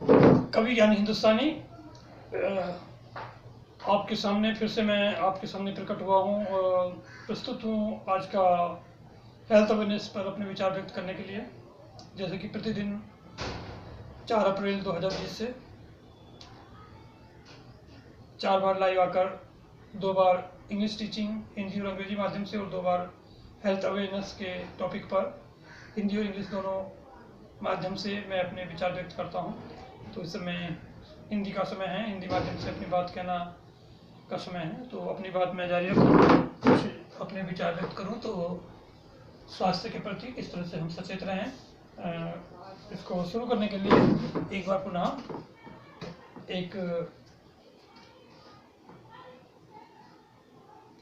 कवि ज्ञानी हिंदुस्तानी आपके सामने फिर से मैं आपके सामने प्रकट हुआ हूँ और प्रस्तुत हूँ आज का हेल्थ अवेयरनेस पर अपने विचार व्यक्त करने के लिए। जैसे कि प्रतिदिन 4 अप्रैल 2020 से 4 बार लाइव आकर 2 बार इंग्लिश टीचिंग हिंदी और अंग्रेजी माध्यम से और 2 बार हेल्थ अवेयरनेस के टॉपिक पर हिंदी और इंग्लिश दोनों माध्यम से मैं अपने विचार व्यक्त करता हूं। तो इस समय हिंदी का समय है, हिंदी माध्यम से अपनी बात कहना का समय है। तो अपनी बात मैं जारी रखूँ, कुछ अपने विचार व्यक्त करूं। तो स्वास्थ्य के प्रति किस तरह से हम सचेत रहें, इसको शुरू करने के लिए एक बार पुनः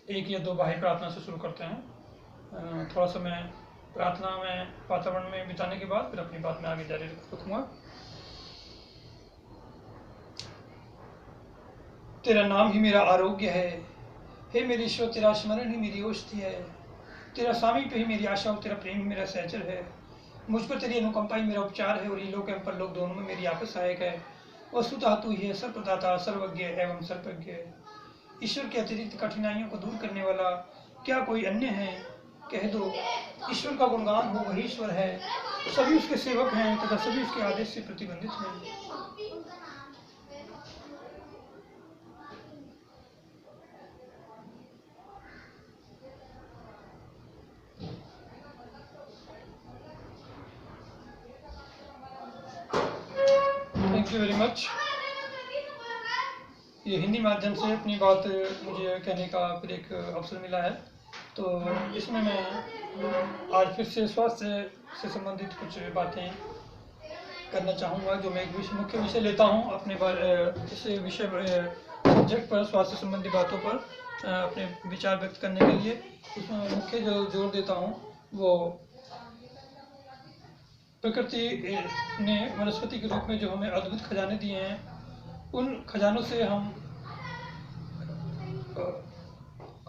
एक या 2 बाह्य प्रार्थना से शुरू करते हैं। थोड़ा समय प्रार्थना में वातावरण में बिताने के बाद फिर अपनी बात में आगे जारी रखूंगा। तेरा नाम ही मेरा आरोग्य है, हे मेरे ईश्वर तेरा स्मरण ही मेरी औषधि है। तेरा सामीप्य ही मेरी आशा और तेरा प्रेम ही मेरा सहचर है। मुझ पर तेरी अनुकंपा ही मेरा उपचार है और ये लोक एवं परलोक दोनों में मेरी आपस सहायक है। वस्तुतः तू ही है सर्वप्रदाता, सर्वज्ञ एवं सर्वज्ञ। ईश्वर के अतिरिक्त कठिनाइयों को दूर करने वाला क्या कोई अन्य है? कह दो ईश्वर का गुणगान हो, वही ईश्वर है। सभी उसके सेवक हैं तथा सभी उसके आदेश से प्रतिबंधित हैं। Thank you very much. ये हिंदी माध्यम से अपनी बात मुझे कहने का फिर एक अवसर मिला है। तो इसमें मैं आज फिर से स्वास्थ्य से संबंधित कुछ बातें करना चाहूँगा, जो मैं एक मुख्य विषय लेता हूँ अपने इस विषय सब्जेक्ट पर, स्वास्थ्य संबंधी बातों पर अपने विचार व्यक्त करने के लिए। उसमें मुख्य जो जोर देता हूँ वो प्रकृति ने वनस्पति के रूप में जो हमें अद्भुत खजाने दिए हैं, उन खजानों से हम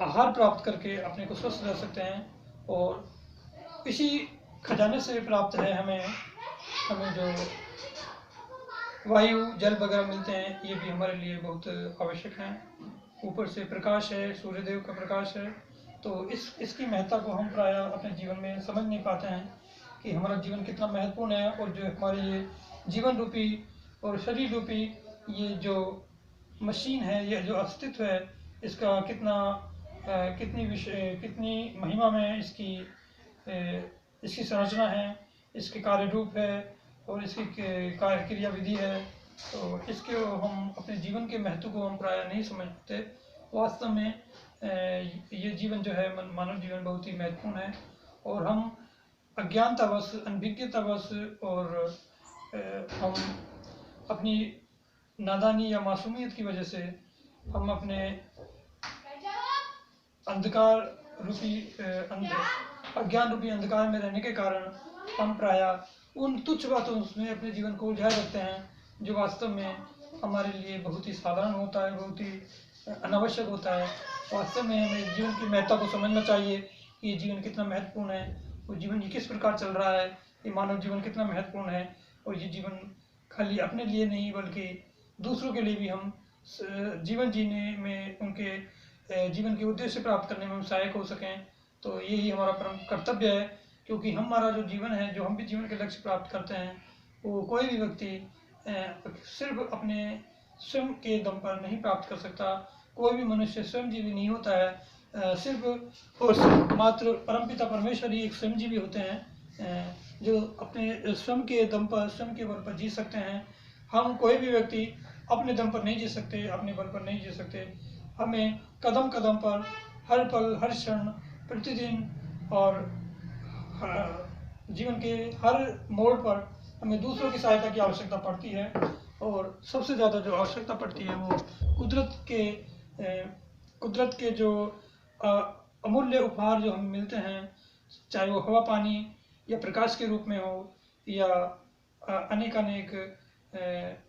आहार प्राप्त करके अपने को स्वस्थ रह सकते हैं। और इसी खजाने से प्राप्त है हमें जो वायु जल वगैरह मिलते हैं, ये भी हमारे लिए बहुत आवश्यक हैं। ऊपर से प्रकाश है, सूर्यदेव का प्रकाश है। तो इसकी महत्ता को हम प्रायः अपने जीवन में समझ नहीं पाते हैं कि हमारा जीवन कितना महत्वपूर्ण है। और जो हमारे ये जीवन रूपी और शरीर रूपी ये जो मशीन है, ये जो अस्तित्व है, इसका कितनी महिमा में इसकी संरचना है, इसके कार्य रूप है और इसकी कार्य क्रिया विधि है। तो इसके हम अपने जीवन के महत्व को हम प्रायः नहीं समझते। वास्तव में ये जीवन जो है, मानव जीवन बहुत ही महत्वपूर्ण है। और हम अज्ञानतावश, अनभिज्ञतावश और हम अपनी नादानी या मासूमियत की वजह से हम अपने अज्ञान रूपी अंधकार में रहने के कारण हम प्रायः उन तुच्छ बातों में अपने जीवन को उलझाए रखते हैं, जो वास्तव में हमारे लिए बहुत ही साधारण होता है, बहुत ही अनावश्यक होता है। वास्तव में हमें जीवन की महत्ता को समझना चाहिए कि ये जीवन कितना महत्वपूर्ण है, और जीवन ये किस प्रकार चल रहा है, ये मानव जीवन कितना महत्वपूर्ण है। और ये जीवन खाली अपने लिए नहीं बल्कि दूसरों के लिए भी हम जीवन जीने में, उनके जीवन के उद्देश्य प्राप्त करने में हम सहायक हो सकें। तो यही हमारा परम कर्तव्य है, क्योंकि हमारा जो जीवन है, जो हम भी जीवन के लक्ष्य प्राप्त करते हैं, वो कोई भी व्यक्ति सिर्फ अपने स्वयं के दम पर नहीं प्राप्त कर सकता। कोई भी मनुष्य स्वयंजीवी नहीं होता है। सिर्फ और सिर्फ मात्र परमपिता परमेश्वर ही एक स्वयंजीवी होते हैं, जो अपने स्वयं के दम पर, स्वयं के बल पर जी सकते हैं। हम कोई भी व्यक्ति अपने दम पर नहीं जी सकते, अपने बल पर नहीं जी सकते। हमें कदम कदम पर, हर पल, हर क्षण, प्रतिदिन और जीवन के हर मोड़ पर हमें दूसरों की सहायता की आवश्यकता पड़ती है। और सबसे ज़्यादा जो आवश्यकता पड़ती है वो कुदरत के जो अमूल्य उपहार जो हमें मिलते हैं, चाहे वो हवा, पानी या प्रकाश के रूप में हो, या अनेक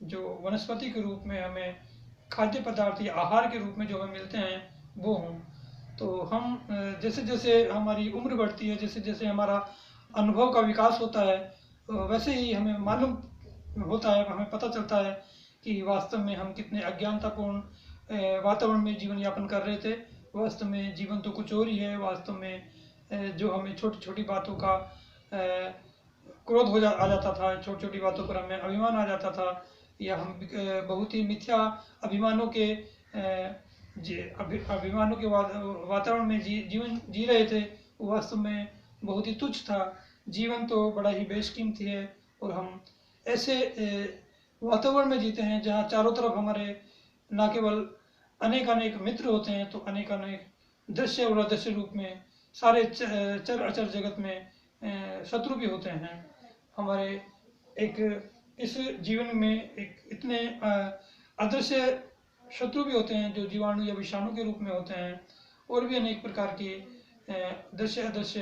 जो वनस्पति के रूप में हमें खाद्य पदार्थ या आहार के रूप में जो हमें मिलते हैं, वो हों। तो हम जैसे जैसे हमारी उम्र बढ़ती है, जैसे जैसे हमारा अनुभव का विकास होता है, वैसे ही हमें मालूम होता है हमें पता चलता है कि वास्तव में हम कितने अज्ञानतापूर्ण वातावरण में जीवन यापन कर रहे थे। वास्तव में जीवन तो कुछ और ही है। वास्तव में जो हमें छोटी छोटी बातों का क्रोध आ जाता था, छोटी छोटी बातों पर हमें अभिमान आ जाता था, या हम बहुत ही मिथ्या अभिमानों के वातावरण में जीवन जी रहे थे। वो वास्तव में बहुत ही तुच्छ था। जीवन तो बड़ा ही बेशकीमती है, और हम ऐसे वातावरण में जीते हैं जहाँ चारों तरफ हमारे न केवल अनेक अनेक मित्र होते हैं, तो अनेक अनेक दृश्य और अदृश्य रूप में सारे चर अचर जगत में शत्रु भी होते हैं। हमारे एक इस जीवन में एक इतने अदृश्य शत्रु भी होते हैं जो जीवाणु या विषाणु के रूप में होते हैं, और भी अनेक प्रकार की दृश्य अदृश्य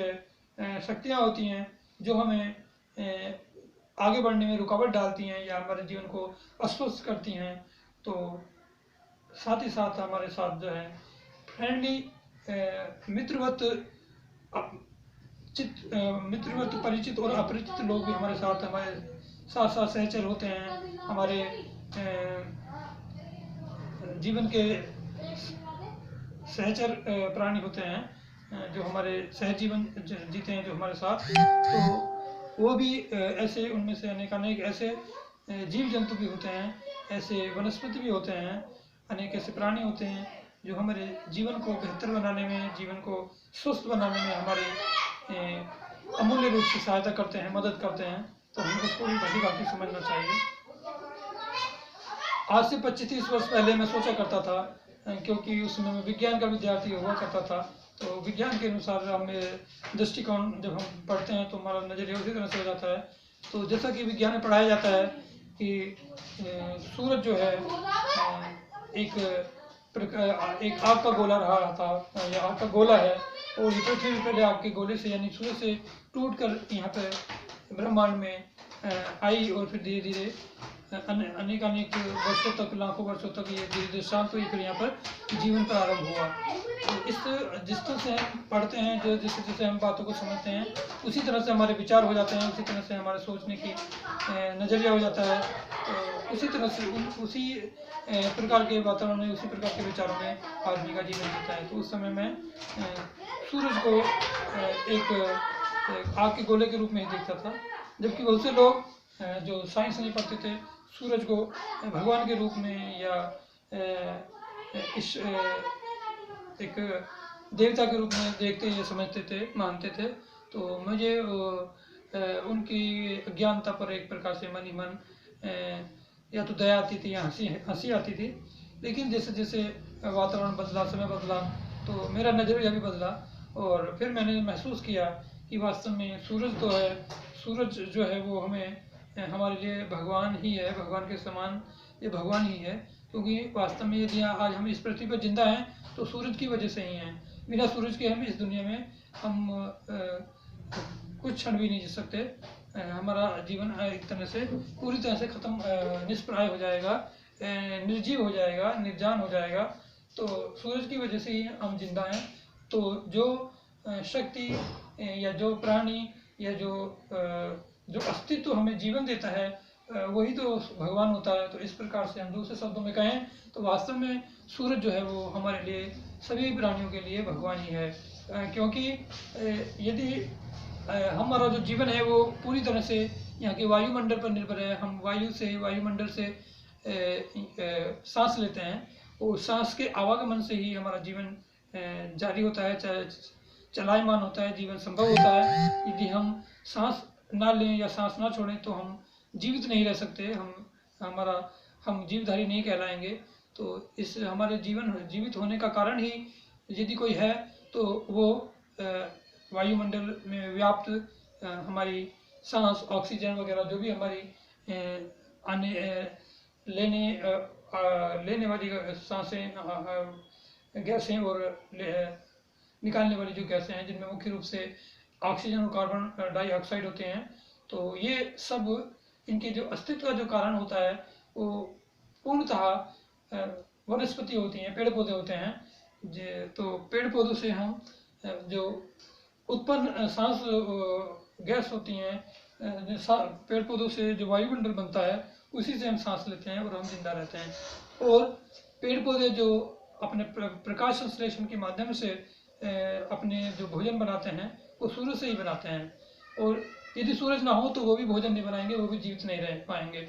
शक्तियाँ होती हैं जो हमें आगे बढ़ने में रुकावट डालती हैं या हमारे जीवन को अस्वस्थ करती हैं। तो साथ ही साथ हमारे साथ जो है फ्रेंडली मित्रवत परिचित और अपरिचित लोग भी हमारे साथ साथ सहचर होते हैं। हमारे जीवन के सहचर प्राणी होते हैं जो हमारे सहजीवन जीते हैं जो हमारे साथ। तो वो भी ऐसे उनमें से अनेक ऐसे जीव जंतु भी होते हैं, ऐसे वनस्पति भी होते हैं, अनेक ऐसे प्राणी होते हैं जो हमारे जीवन को बेहतर बनाने में, जीवन को स्वस्थ बनाने में हमारी अमूल्य रूप से सहायता करते हैं, मदद करते हैं। तो हमें उसको भी भली भांति समझना चाहिए। आज से 25-30 वर्ष पहले मैं सोचा करता था, क्योंकि उसमें मैं विज्ञान का विद्यार्थी हुआ करता था, तो विज्ञान के अनुसार हमें दृष्टिकोण जब हम पढ़ते हैं तो हमारा नजरिया उसी तरह से हो जाता है। तो जैसा कि विज्ञान में पढ़ाया जाता है कि सूरज जो है एक आग का गोला रहा था, या आग का गोला है, और ये पृथ्वी पहले आग के गोले से यानी सूरज से टूट कर यहाँ पर ब्रह्मांड में आई, और फिर धीरे धीरे अनेक वर्षों तक, लाखों वर्षों तक ये धीरे धीरे शांत हुई, फिर यहाँ पर जीवन प्रारंभ हुआ। तो जिस तरह से हम पढ़ते हैं, जो जिस तरह से हम बातों को समझते हैं, उसी तरह से हमारे विचार हो जाते हैं, उसी तरह से हमारे सोचने की नज़रिया हो जाता है। तो उसी तरह से उसी प्रकार के वातावरण में, उसी प्रकार के विचारों में आदमी का जीवन जीता है। तो उस समय में सूरज को एक आग के गोले के रूप में ही देखता था, जबकि बहुत से लोग जो साइंस नहीं पढ़ते थे, सूरज को भगवान के रूप में या एक देवता के रूप में देखते या समझते थे, मानते थे। तो मुझे उनकी अज्ञानता पर एक प्रकार से मन ही मन या तो दया आती थी या हंसी आती थी। लेकिन जैसे जैसे वातावरण बदला, समय बदला, तो मेरा नज़रिया भी बदला, और फिर मैंने महसूस किया कि वास्तव में सूरज तो है, सूरज जो है वो हमें हमारे लिए भगवान ही है, भगवान के समान ये भगवान ही है। क्योंकि वास्तव में यदि आज हम इस पृथ्वी पर जिंदा हैं तो सूरज की वजह से ही हैं। बिना सूरज के हम इस दुनिया में हम कुछ क्षण भी नहीं जी सकते। हमारा जीवन एक तरह से पूरी तरह से खत्म, निष्प्राय हो जाएगा, निर्जीव हो जाएगा, निर्जान हो जाएगा। तो सूरज की वजह से ही हम जिंदा हैं। तो जो शक्ति या जो प्राणी या जो अस्तित्व हमें जीवन देता है, वही तो भगवान होता है। तो इस प्रकार से हम दूसरे शब्दों में कहें तो वास्तव में सूरज जो है वो हमारे लिए, सभी प्राणियों के लिए भगवान ही है। क्योंकि यदि हमारा जो जीवन है वो पूरी तरह से यहाँ के वायुमंडल पर निर्भर है। हम वायुमंडल से सांस लेते हैं, और सांस के आवागमन से ही हमारा जीवन जारी होता है, चलायमान होता है, जीवन संभव होता है। यदि हम सांस ना लें या सांस ना छोड़ें तो हम जीवित नहीं रह सकते, हम जीवधारी नहीं कहलाएंगे। तो इस हमारे जीवित होने का कारण ही यदि कोई है तो वो वायुमंडल में व्याप्त हमारी सांस, ऑक्सीजन वगैरह जो भी हमारी लेने वाली सांसें, गैसें और निकालने वाली जो गैसें हैं, जिनमें मुख्य रूप से ऑक्सीजन और कार्बन डाइऑक्साइड होते हैं। तो ये सब इनके जो अस्तित्व का जो कारण होता है वो पूर्णतः वनस्पति होती हैं, पेड़ पौधे होते हैं। तो पेड़ पौधों से हम जो उत्पन्न सांस गैस होती हैं, पेड़ पौधों से जो वायुमंडल बनता है उसी से हम सांस लेते हैं और हम जिंदा रहते हैं। और पेड़ पौधे जो अपने प्रकाश संश्लेषण के माध्यम से अपने जो भोजन बनाते हैं वो सूरज से ही बनाते हैं, और यदि सूरज ना हो तो वो भी भोजन नहीं बनाएंगे, वो भी जीवित नहीं रह पाएंगे।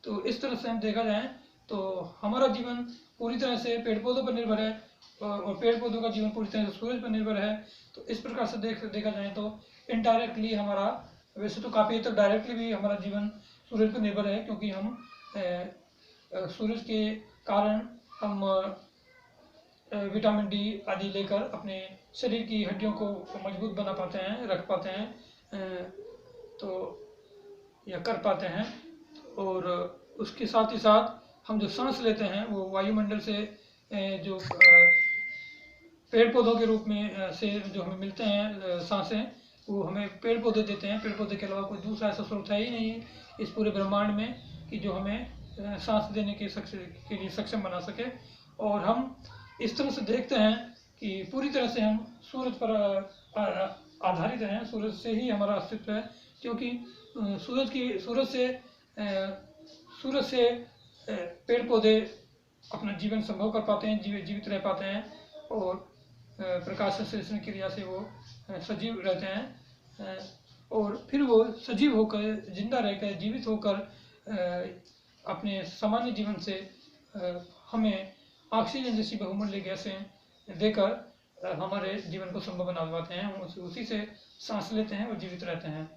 तो इस तरह से हम देखा जाए तो हमारा जीवन पूरी तरह से पेड़ पौधों पर निर्भर है, और पेड़ पौधों का जीवन पूरी तरह से सूरज पर निर्भर है। तो इस प्रकार से देखा जाए तो इनडायरेक्टली हमारा, वैसे तो काफ़ी तक डायरेक्टली भी हमारा जीवन सूरज पर निर्भर है, क्योंकि हम सूरज के कारण हम विटामिन डी आदि लेकर अपने शरीर की हड्डियों को मजबूत बना पाते हैं, रख पाते हैं, तो या कर पाते हैं। और उसके साथ ही साथ हम जो सांस लेते हैं वो वायुमंडल से जो पेड़ पौधों के रूप में से जो हमें मिलते हैं सांसें, वो हमें पेड़ पौधे देते हैं। पेड़ पौधे के अलावा कोई दूसरा ऐसा स्रोत है ही नहीं इस पूरे ब्रह्मांड में कि जो हमें सांस देने के लिए सक्षम बना सके। और हम इस तरह से देखते हैं कि पूरी तरह से हम सूरज पर आधारित हैं, सूरज से ही हमारा अस्तित्व है, क्योंकि सूरज से पेड़ पौधे अपना जीवन संभव कर पाते हैं, जीवित रह पाते हैं, और प्रकाश संश्लेषण क्रिया से वो सजीव रहते हैं, और फिर वो सजीव होकर, जिंदा रहकर, जीवित होकर अपने सामान्य जीवन से हमें ऑक्सीजन जैसी बहुमूल्य गैसें देकर हमारे जीवन को संभव बना पाते हैं। हम उसी से सांस लेते हैं और जीवित रहते हैं।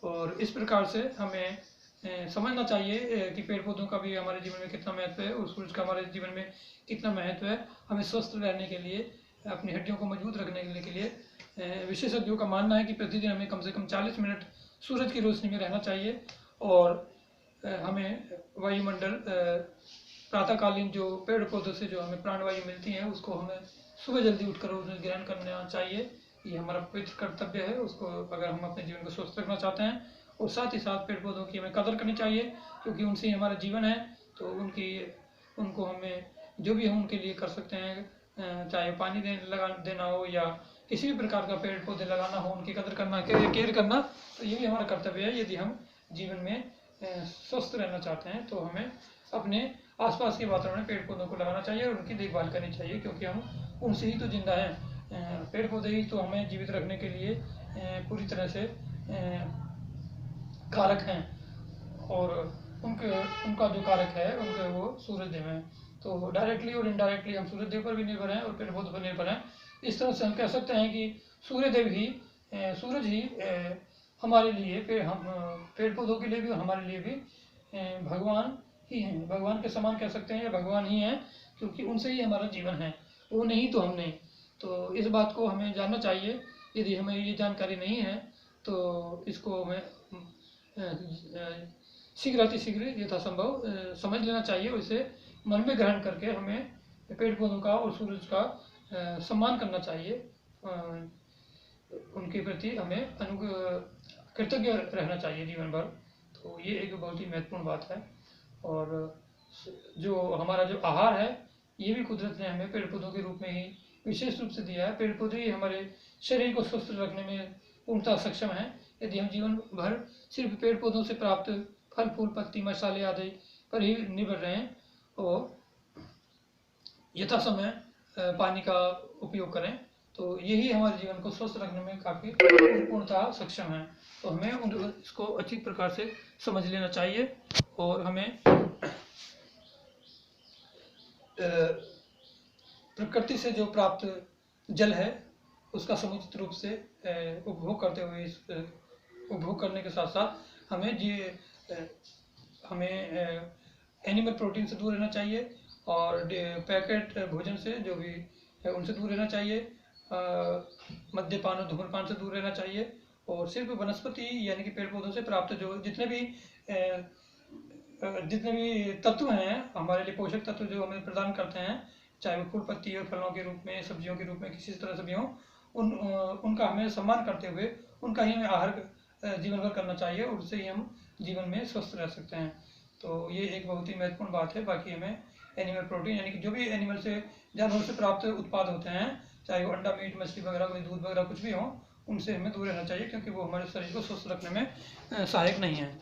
और इस प्रकार से हमें समझना चाहिए कि पेड़ पौधों का भी हमारे जीवन में कितना महत्व है और सूरज का हमारे जीवन में कितना महत्व है। हमें स्वस्थ रहने के लिए, अपनी हड्डियों को मजबूत रखने के लिए विशेषज्ञों का मानना है कि प्रतिदिन हमें कम से कम 40 मिनट सूरज की रोशनी में रहना चाहिए। और हमें वायुमंडल, प्रातःकालीन जो पेड़ पौधों से जो हमें प्राणवायु मिलती है उसको हमें सुबह जल्दी उठकर उन्हें ग्रहण करना चाहिए। ये हमारा पवित्र कर्तव्य है उसको, अगर हम अपने जीवन को स्वस्थ रखना चाहते हैं। और साथ ही साथ पेड़ पौधों की हमें कदर करनी चाहिए, क्योंकि उनसे ही हमारा जीवन है। तो उनको हमें जो भी हम उनके लिए कर सकते हैं, चाहे पानी देना हो या किसी भी प्रकार का पेड़ पौधे लगाना हो, उनकी कदर करना, केयर करना, तो ये भी हमारा कर्तव्य है। यदि हम जीवन में स्वस्थ रहना चाहते हैं तो हमें अपने आसपास के वातावरण में पेड़ पौधों को लगाना चाहिए और उनकी देखभाल करनी चाहिए, क्योंकि हम उनसे ही तो जिंदा हैं। पेड़ पौधे ही तो हमें जीवित रखने के लिए पूरी तरह से कारक हैं, और उनका जो कारक है उनके वो सूरजदेव हैं। तो डायरेक्टली और इनडायरेक्टली हम सूरजदेव पर भी निर्भर हैं और पेड़ पौधों पर निर्भर हैं। इस तरह से हम कह सकते हैं कि सूरज ही हमारे लिए, पेड़ पौधों के लिए भी और हमारे लिए भी भगवान ही हैं, भगवान के समान कह सकते हैं, या भगवान ही हैं, क्योंकि उनसे ही हमारा जीवन है, वो नहीं तो हम नहीं। तो इस बात को हमें जानना चाहिए। यदि हमें ये जानकारी नहीं है तो इसको हमें शीघ्र यथासंभव समझ लेना चाहिए, और इसे मन में ग्रहण करके हमें पेड़ पौधों का और सूरज का सम्मान करना चाहिए। उनके प्रति हमें कृतज्ञ रहना चाहिए जीवन भर। तो ये एक बहुत ही महत्वपूर्ण बात है। और जो हमारा जो आहार है ये भी कुदरत ने हमें पेड़ पौधों के रूप में ही विशेष रूप से दिया है। पेड़ पौधे ही हमारे शरीर को स्वस्थ रखने में पूर्णतः सक्षम है। यदि हम जीवन भर सिर्फ पेड़ पौधों से प्राप्त फल फूल पत्ती मसाले आदि पर ही निर्भर रहें और यथासमय पानी का उपयोग करें, तो यही हमारे जीवन को स्वस्थ रखने में काफ़ी पूर्णतः सक्षम है। तो हमें इसको अच्छी प्रकार से समझ लेना चाहिए, और हमें प्रकृति से जो प्राप्त जल है उसका समुचित रूप से उपभोग करते हुए, उपभोग करने के साथ साथ हमें एनिमल प्रोटीन से दूर रहना चाहिए, और पैकेट भोजन से जो भी है उनसे दूर रहना चाहिए, मद्यपान और धूम्रपान से दूर रहना चाहिए, और सिर्फ वनस्पति यानी कि पेड़ पौधों से प्राप्त जो जितने भी तत्व हैं हमारे लिए, पोषक तत्व जो हमें प्रदान करते हैं, चाहे वो फूल पत्ती और फलों के रूप में, सब्जियों के रूप में, किसी तरह से भी हों, उनका हमें सम्मान करते हुए उनका ही हमें आहार जीवन भर करना चाहिए, और उससे ही हम जीवन में स्वस्थ रह सकते हैं। तो ये एक बहुत ही महत्वपूर्ण बात है। बाकी हमें एनिमल प्रोटीन यानी कि जो भी एनिमल से, जानवर से प्राप्त उत्पाद होते हैं, चाहे वो अंडा मीट मछली वगैरह, कोई दूध वगैरह कुछ भी हो, उनसे हमें दूर रहना चाहिए, क्योंकि वो हमारे शरीर को स्वस्थ रखने में सहायक नहीं है।